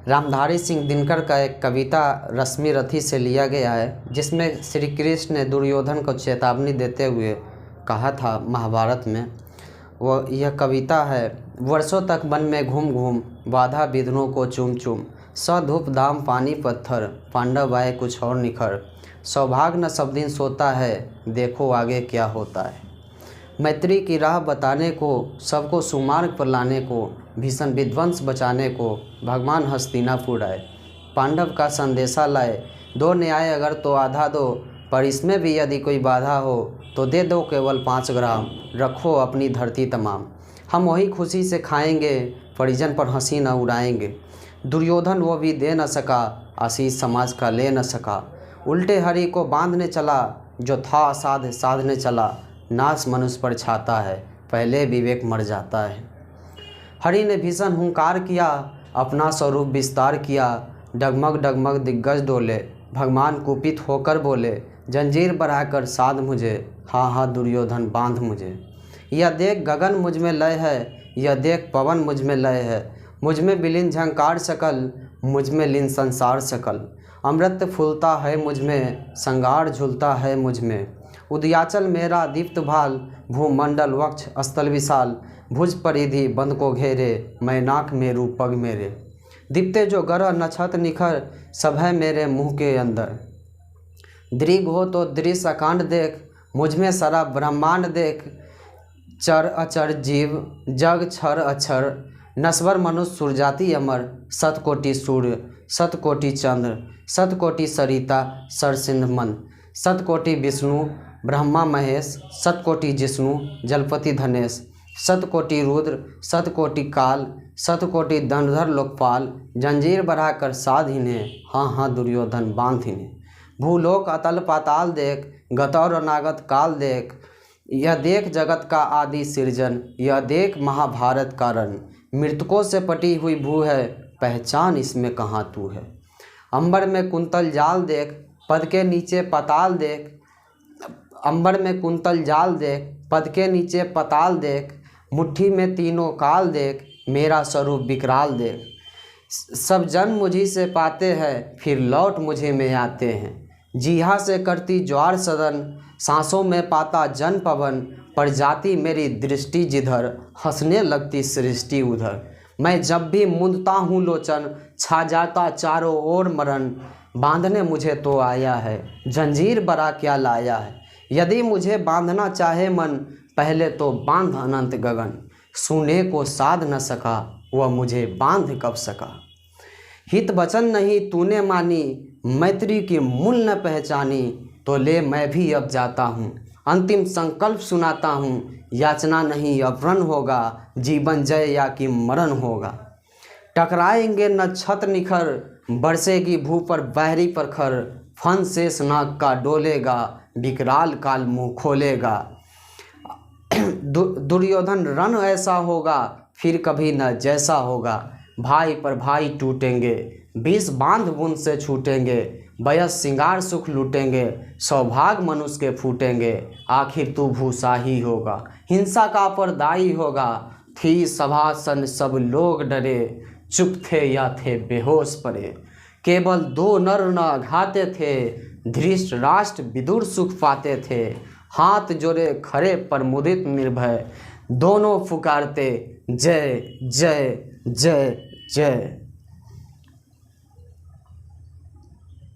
रामधारी सिंह दिनकर का एक कविता रश्मि रथी से लिया गया है, जिसमें श्री कृष्ण ने दुर्योधन को चेतावनी देते हुए कहा था महाभारत में। वो यह कविता है। वर्षों तक वन में घूम घूम बाधा विघ्नों को चूम चूम, स धूप धाम पानी पत्थर, पांडव आए कुछ और निखर। सौभाग्य न सब दिन सोता है, देखो आगे क्या होता है। मैत्री की राह बताने को, सबको सुमार्ग पर लाने को, भीषण विध्वंस बचाने को भगवान हस्तिनापुर आए। पांडव का संदेशा लाए, दो न्याय अगर तो आधा दो, पर इसमें भी यदि कोई बाधा हो तो दे दो केवल 5 ग्राम, रखो अपनी धरती तमाम। हम वही खुशी से खाएंगे, परिजन पर हंसी न उड़ाएंगे। दुर्योधन वो भी दे न सका, आशीष समाज का ले न सका। उल्टे हरि को बांधने चला, जो था असाध साधने चला। नाश मनुष्य पर छाता है, पहले विवेक मर जाता है। हरि ने भीषण हुंकार किया, अपना स्वरूप विस्तार किया। डगमग डगमग दिग्गज डोले, भगवान कुपित होकर बोले, जंजीर बढ़ाकर साध मुझे, हाँ हाँ दुर्योधन बांध मुझे। यह देख गगन मुझ में लय है, यह देख पवन मुझ में लय है। मुझ में विलीन झंकार सकल, मुझ में लीन संसार सकल। अमृत फूलता है मुझ में, संगार झूलता है मुझ में। उदयाचल मेरा दीप्त भाल, भूमंडल वक्ष स्थल विशाल। भुज परिधि बंद को घेरे, मैनाक मेरु पग मेरे। दीप्ते जो गरह नक्षत निखर, सब है मेरे मुँह के अंदर। दृग हो तो दृश्य अकांड देख, मुझ में सारा ब्रह्मांड देख। चर अचर जीव जग क्षर अक्षर, नश्वर मनुष्य सुरजाति अमर। शतकोटि सूर्य शतकोटि चंद्र, शतकोटि सरिता सरसिंध मन। शतकोटि विष्णु ब्रह्मा महेश, शतकोटि जिष्णु जलपति धनेश। शतकोटि रुद्र शतकोटि काल, शतकोटि दंडधर लोकपाल। जंजीर बढ़ाकर साध इन्हें, हाँ हाँ दुर्योधन बांध इन्हें। भूलोक अतल पाताल देख, गत और अनागत काल देख। यह देख जगत का आदि सृजन, यह देख महाभारत का रण। मृतकों से पटी हुई भू है, पहचान इसमें कहाँ तू है। अंबर में कुंतल जाल देख, पद के नीचे पाताल देख। अंबर में कुंतल जाल देख, पद के नीचे पाताल देख। मुट्ठी में तीनों काल देख, मेरा स्वरूप विकराल देख। सब जन मुझी से पाते हैं, फिर लौट मुझे में आते हैं। जीहा से करती ज्वार सदन, सांसों में पाता जन पवन। पर जाती मेरी दृष्टि जिधर, हंसने लगती सृष्टि उधर। मैं जब भी मूंदता हूँ लोचन, छा जाता चारों ओर मरण। बांधने मुझे तो आया है, जंजीर बड़ा क्या लाया है। यदि मुझे बांधना चाहे मन, पहले तो बांध अनंत गगन। सुने को साध न सका, वह मुझे बांध कब सका। हित वचन नहीं तूने मानी, मैत्री की मूल न पहचानी। तो ले मैं भी अब जाता हूँ, अंतिम संकल्प सुनाता हूँ। याचना नहीं अब रण होगा, जीवन जय या कि मरण होगा। टकराएंगे न छत निखर, बरसेगी भू पर बहरी प्रखर। फन शेष नाग का डोलेगा, विकराल काल मुँह खोलेगा। दुर्योधन रण ऐसा होगा, फिर कभी न जैसा होगा। भाई पर भाई टूटेंगे, 20 बांध बूंद से छूटेंगे। बयस सिंगार सुख लूटेंगे, सौभाग्य मनुष्य के फूटेंगे। आखिर तू भूसा ही होगा, हिंसा का परदाई होगा। थी सभा सन सब लोग डरे, चुप थे या थे बेहोश पड़े। केवल 2 नर न घाते थे, धृष्ट राष्ट्र विदुर सुख पाते थे। हाथ जोड़े खड़े पर मुदित निर्भय, दोनों पुकारते जय जय जय जय।